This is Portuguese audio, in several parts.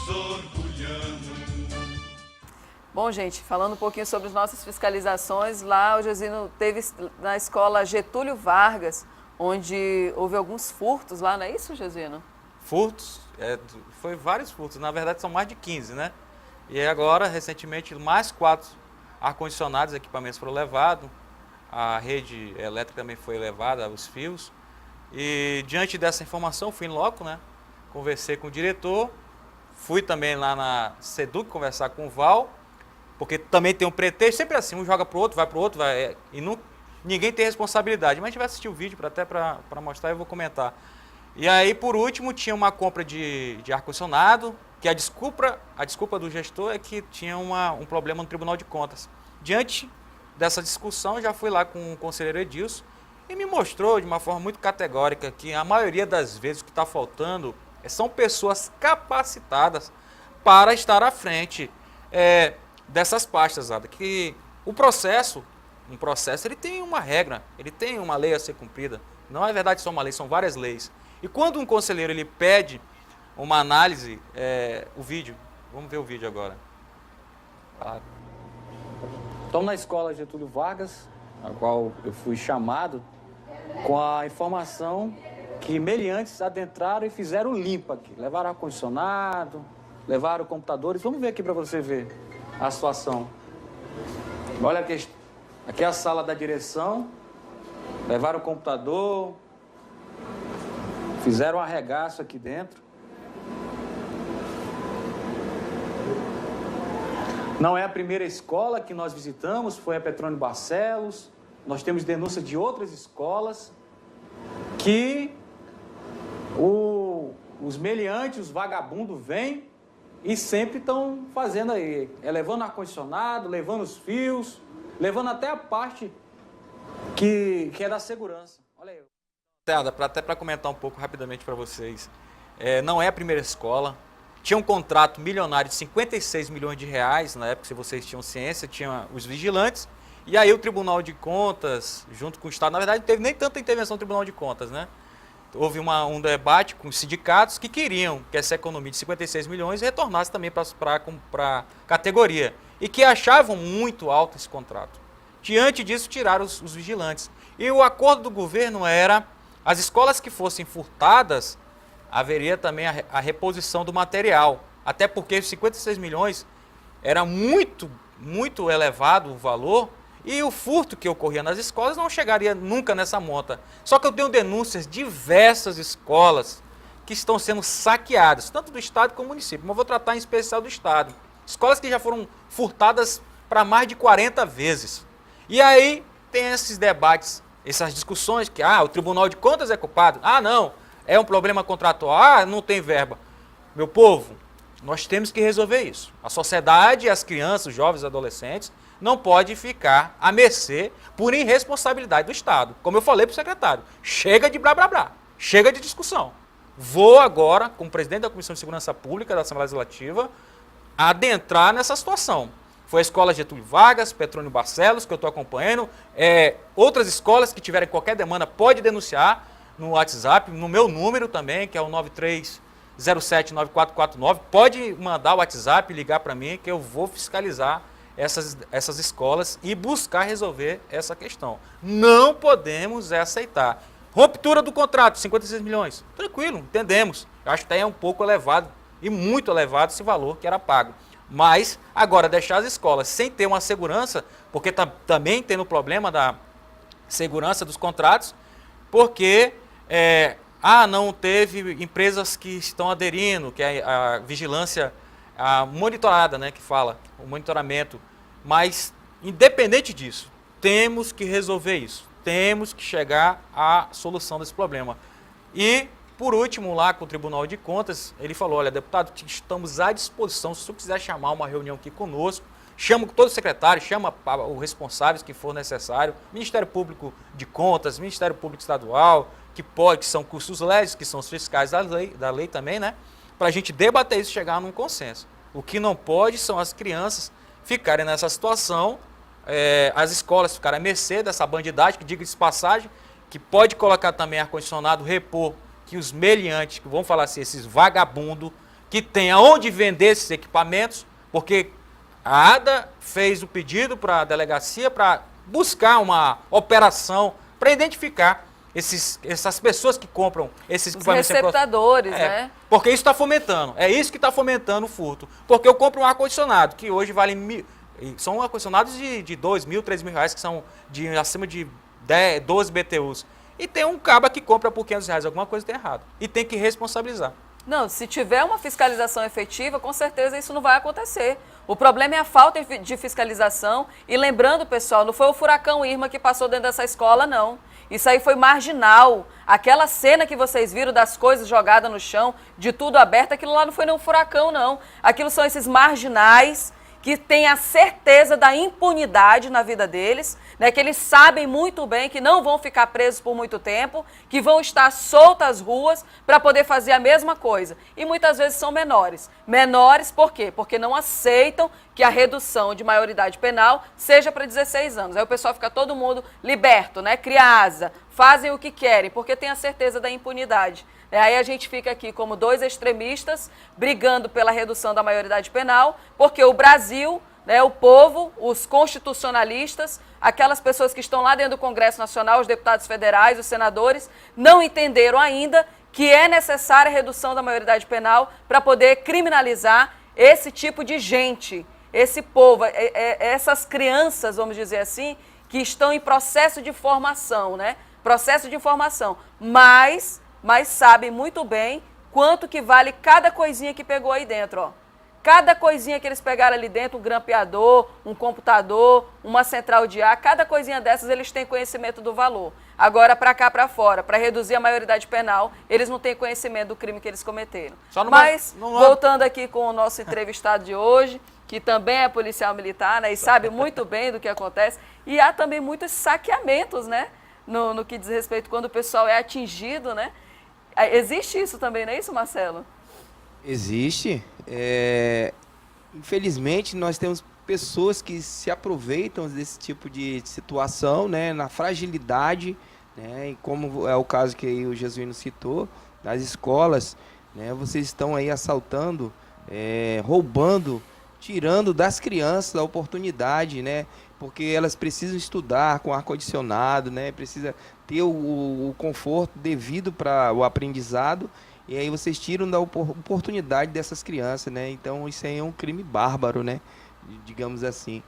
nos orgulhamos. Bom, gente, falando um pouquinho sobre as nossas fiscalizações, lá o Josino teve na escola Getúlio Vargas, onde houve alguns furtos lá, não é isso, Josino? Furtos, foi vários furtos, na verdade são mais de 15, né? E agora, recentemente, mais 4 ar-condicionados, equipamentos foram levados, a rede elétrica também foi levada, os fios. E diante dessa informação, fui em loco, né? Conversei com o diretor, fui também lá na SEDUC conversar com o Val, porque também tem um pretexto, sempre assim, um joga para o outro, vai para o outro, e não, ninguém tem responsabilidade. Mas a gente vai assistir o vídeo até para mostrar e eu vou comentar. E aí, por último, tinha uma compra de ar-condicionado, que a desculpa do gestor é que tinha um problema no Tribunal de Contas. Diante dessa discussão, já fui lá com o conselheiro Edilson e me mostrou de uma forma muito categórica que a maioria das vezes o que está faltando são pessoas capacitadas para estar à frente dessas pastas, Ada, que um processo ele tem uma regra, ele tem uma lei a ser cumprida. Não é verdade só uma lei, são várias leis. E quando um conselheiro ele pede uma análise, o vídeo, vamos ver o vídeo agora. Claro. Estamos na escola Getúlio Vargas, a qual eu fui chamado com a informação que meliantes adentraram e fizeram limpa aqui. Levaram ar-condicionado, levaram computadores. Vamos ver aqui para você ver a situação. Olha aqui é a sala da direção. Levaram o computador, fizeram um arregaço aqui dentro. Não é a primeira escola que nós visitamos, foi a Petrônio Barcelos. Nós temos denúncia de outras escolas que os meliantes, os vagabundos vêm e sempre estão fazendo aí. Levando ar-condicionado, levando os fios, levando até a parte que é da segurança. Olha aí. Até para comentar um pouco rapidamente para vocês, não é a primeira escola. Tinha um contrato milionário de 56 milhões de reais, na época, se vocês tinham ciência, tinha os vigilantes, e aí o Tribunal de Contas, junto com o Estado, na verdade não teve nem tanta intervenção do Tribunal de Contas, né? Houve um debate com os sindicatos que queriam que essa economia de 56 milhões retornasse também para a categoria, e que achavam muito alto esse contrato. Diante disso, tiraram os vigilantes. E o acordo do governo era, as escolas que fossem furtadas, haveria também a reposição do material, até porque os 56 milhões era muito, muito elevado o valor e o furto que ocorria nas escolas não chegaria nunca nessa monta. Só que eu tenho denúncias de diversas escolas que estão sendo saqueadas, tanto do Estado como do município, mas vou tratar em especial do Estado. Escolas que já foram furtadas para mais de 40 vezes. E aí tem esses debates, essas discussões que o Tribunal de Contas é culpado, não, é um problema contratual, não tem verba. Meu povo, nós temos que resolver isso. A sociedade, as crianças, os jovens, os adolescentes, não pode ficar à mercê por irresponsabilidade do Estado. Como eu falei para o secretário, chega de blá blá blá, chega de discussão. Vou agora, como presidente da Comissão de Segurança Pública da Assembleia Legislativa, adentrar nessa situação. Foi a escola Getúlio Vargas, Petrônio Barcelos, que eu estou acompanhando. Outras escolas que tiverem qualquer demanda, pode denunciar no WhatsApp, no meu número também, que é o 93079449. Pode mandar o WhatsApp, ligar para mim, que eu vou fiscalizar essas escolas e buscar resolver essa questão. Não podemos aceitar. Ruptura do contrato, 56 milhões. Tranquilo, entendemos. Eu acho que até é um pouco elevado, e muito elevado esse valor que era pago. Mas, agora, deixar as escolas sem ter uma segurança, porque também tem o problema da segurança dos contratos, porque não teve empresas que estão aderindo, que é a vigilância monitorada, né, que fala, o monitoramento. Mas, independente disso, temos que resolver isso. Temos que chegar à solução desse problema. E, por último, lá com o Tribunal de Contas, ele falou, olha, deputado, estamos à disposição, se o senhor quiser chamar uma reunião aqui conosco, chama todo o secretário, chama os responsáveis que for necessário, Ministério Público de Contas, Ministério Público Estadual, que são custos leves, que são os fiscais da lei também, né? Para a gente debater isso e chegar num consenso. O que não pode são as crianças ficarem nessa situação, as escolas ficarem à mercê dessa bandidagem, que diga de passagem, que pode colocar também ar-condicionado, repor, que os meliantes, que vamos falar assim, esses vagabundos, que tenha onde vender esses equipamentos, porque a ADA fez o pedido para a delegacia para buscar uma operação para identificar essas pessoas que compram esses Os equipamentos. receptadores, né? Porque isso está fomentando, é isso que está fomentando o furto. Porque eu compro um ar-condicionado, que hoje vale são ar-condicionados de 2 mil, 3 mil reais, que são acima de 10, 12 BTUs. E tem um caba que compra por 500 reais, alguma coisa está errada. E tem que responsabilizar. Não, se tiver uma fiscalização efetiva, com certeza isso não vai acontecer. O problema é a falta de fiscalização. E lembrando, pessoal, não foi o furacão Irma que passou dentro dessa escola, não. Isso aí foi marginal. Aquela cena que vocês viram das coisas jogadas no chão, de tudo aberto, aquilo lá não foi nenhum furacão, não. Aquilo são esses marginais que têm a certeza da impunidade na vida deles, né, que eles sabem muito bem que não vão ficar presos por muito tempo, que vão estar soltos às ruas para poder fazer a mesma coisa. E muitas vezes são menores. Menores por quê? Porque não aceitam que a redução de maioridade penal seja para 16 anos. Aí o pessoal fica todo mundo liberto, né? Cria asa, fazem o que querem, porque tem a certeza da impunidade. Aí a gente fica aqui como dois extremistas brigando pela redução da maioridade penal, porque o Brasil, né, o povo, os constitucionalistas, aquelas pessoas que estão lá dentro do Congresso Nacional, os deputados federais, os senadores, não entenderam ainda que é necessária a redução da maioridade penal para poder criminalizar esse tipo de gente, esse povo, essas crianças, vamos dizer assim, que estão em processo de formação, né? Processo de formação, mas sabem muito bem quanto que vale cada coisinha que pegou aí dentro, ó. Cada coisinha que eles pegaram ali dentro, um grampeador, um computador, uma central de ar, cada coisinha dessas eles têm conhecimento do valor. Agora, para cá, para fora, para reduzir a maioridade penal, eles não têm conhecimento do crime que eles cometeram. Mas, voltando aqui com o nosso entrevistado de hoje, que também é policial militar, né, e sabe muito bem do que acontece, e há também muitos saqueamentos, né, no que diz respeito quando o pessoal é atingido, né? Existe isso também, não é isso, Marcelo? Existe. Infelizmente, nós temos pessoas que se aproveitam desse tipo de situação, né, na fragilidade, né, e como é o caso que aí o Jesuíno citou, das escolas, né, vocês estão aí assaltando, roubando, tirando das crianças a oportunidade, né, porque elas precisam estudar com ar-condicionado, né, precisa ter o conforto devido para o aprendizado, e aí vocês tiram da oportunidade dessas crianças, né? Então isso aí é um crime bárbaro, né? Digamos assim.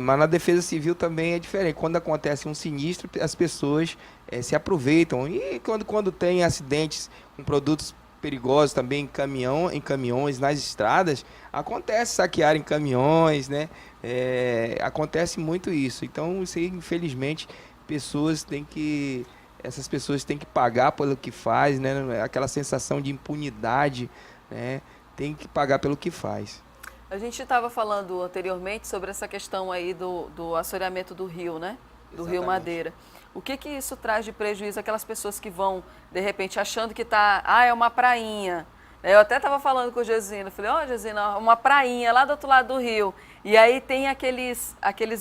Mas na defesa civil também é diferente. Quando acontece um sinistro, as pessoas se aproveitam. E quando tem acidentes com produtos perigosos também em caminhões, nas estradas, acontece saquear em caminhões, né? Acontece muito isso. Então isso aí, infelizmente, essas pessoas têm que pagar pelo que faz, né? Aquela sensação de impunidade, né? Tem que pagar pelo que faz. A gente estava falando anteriormente sobre essa questão aí do assoreamento do rio, né? Do Exatamente. Rio Madeira. O que isso traz de prejuízo àquelas pessoas que vão, de repente, achando que é uma prainha. Eu até estava falando com o Gesino, falei, Gesino, uma prainha lá do outro lado do rio. E aí tem aqueles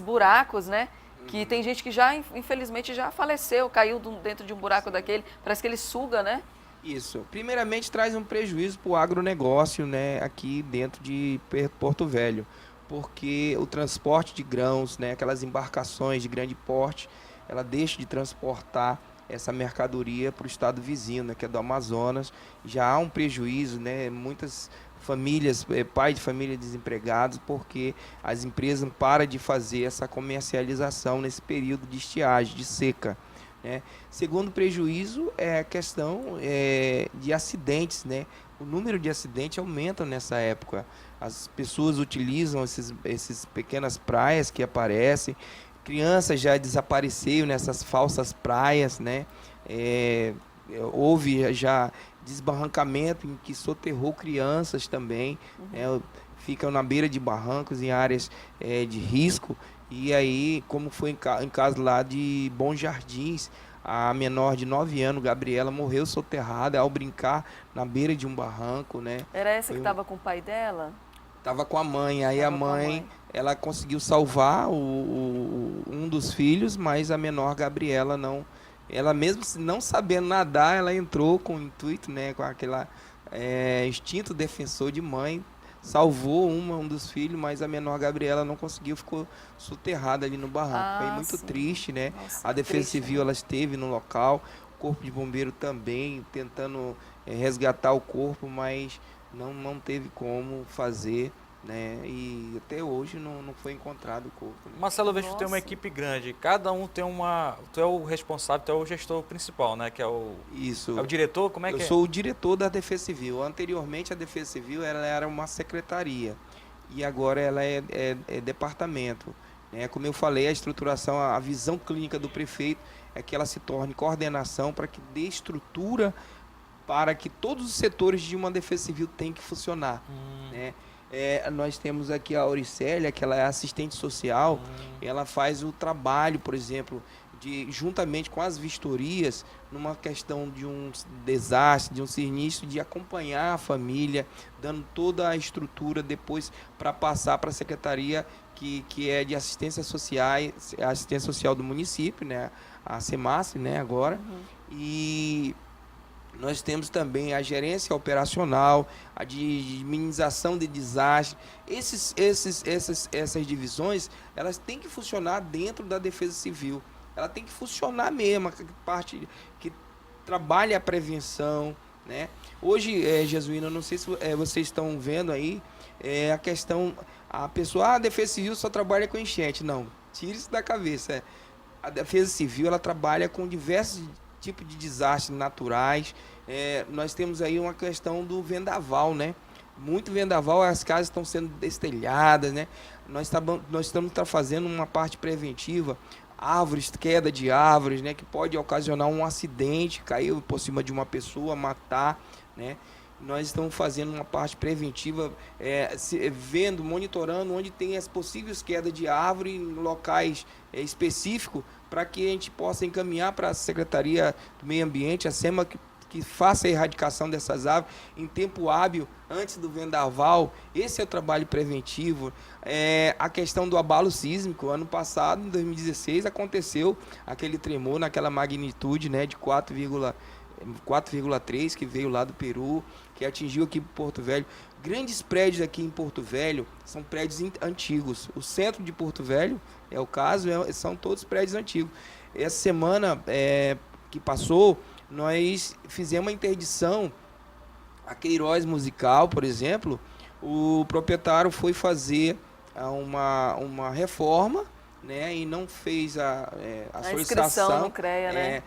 buracos, né? Que tem gente que já, infelizmente, já faleceu, caiu dentro de um buraco daquele, parece que ele suga, né? Isso. Primeiramente, traz um prejuízo para o agronegócio, né, aqui dentro de Porto Velho, porque o transporte de grãos, né, aquelas embarcações de grande porte, ela deixa de transportar essa mercadoria para o estado vizinho, né, que é do Amazonas. Já há um prejuízo, né, muitas famílias, pais de família desempregados, porque as empresas param de fazer essa comercialização nesse período de estiagem, de seca, né? Segundo prejuízo é a questão de acidentes, né? O número de acidentes aumenta nessa época. As pessoas utilizam esses pequenas praias que aparecem, crianças já desapareceram nessas falsas praias, né? Houve já desbarrancamento em que soterrou crianças também, né? Ficam na beira de barrancos em áreas de risco. E aí, como foi em caso lá de Bons Jardins, a menor de 9 anos, Gabriela, morreu soterrada ao brincar na beira de um barranco, né? Era essa que estava com o pai dela? Estava com a mãe, aí a mãe, ela conseguiu salvar um dos filhos, mas a menor, Gabriela, não. Ela mesmo não sabendo nadar, ela entrou com o intuito, né, com aquela instinto defensor de mãe, salvou um dos filhos, mas a menor Gabriela não conseguiu, ficou soterrada ali no barranco. Foi muito sim. triste, né? Nossa, A Defesa triste, Civil, ela esteve no local, o Corpo de Bombeiro também, tentando resgatar o corpo, mas não teve como fazer, né? E até hoje não foi encontrado o corpo, né? Marcelo, eu vejo que tem uma Nossa. equipe grande, cada um tem uma... Tu é o responsável, tu é o gestor principal, né? Que é o Isso. diretor, como é que Eu é? sou o diretor da Defesa Civil. Anteriormente, a Defesa Civil ela era uma secretaria e agora ela é departamento, né? Como eu falei, a estruturação, a visão clínica do prefeito é que ela se torne coordenação para que dê estrutura para que todos os setores de uma Defesa Civil tenham que funcionar, né? Nós temos aqui a Auricélia, que ela é assistente social, ela faz o trabalho, por exemplo, juntamente com as vistorias, numa questão de um desastre, de um sinistro, de acompanhar a família, dando toda a estrutura depois para passar para a secretaria que é de assistência social do município, né? A CEMASS, né, agora. E nós temos também a gerência operacional, a de minimização de desastre. Essas divisões, elas têm que funcionar dentro da Defesa Civil. Ela tem que funcionar mesmo, a parte que trabalha a prevenção, né? Hoje, Jesuíno, eu não sei se vocês estão vendo aí, a questão, a pessoa, a Defesa Civil só trabalha com enchente. Não, tire isso da cabeça. A Defesa Civil, ela trabalha com diversos tipos de desastres naturais. Nós temos aí uma questão do vendaval, né? Muito vendaval, as casas estão sendo destelhadas, né? Nós estamos fazendo uma parte preventiva, árvores, queda de árvores, né? Que pode ocasionar um acidente, cair por cima de uma pessoa, matar, né? Nós estamos fazendo uma parte preventiva, monitorando onde tem as possíveis quedas de árvore em locais específicos, para que a gente possa encaminhar para a Secretaria do Meio Ambiente, a SEMA, que faça a erradicação dessas árvores em tempo hábil, antes do vendaval. Esse é o trabalho preventivo. A questão do abalo sísmico, ano passado, em 2016, aconteceu aquele tremor naquela magnitude, né, de 4,3, que veio lá do Peru, que atingiu aqui Porto Velho. Grandes prédios aqui em Porto Velho são prédios antigos. O centro de Porto Velho, é o caso, são todos prédios antigos. Essa semana que passou, nós fizemos uma interdição a Queiroz Musical, por exemplo. O proprietário foi fazer uma reforma, né, e não fez a solicitação no CREA, né?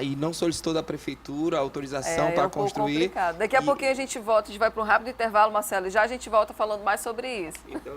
E não solicitou da prefeitura a autorização para construir. Complicado. Daqui a pouquinho a gente volta, a gente vai para um rápido intervalo, Marcelo, e já a gente volta falando mais sobre isso. Então,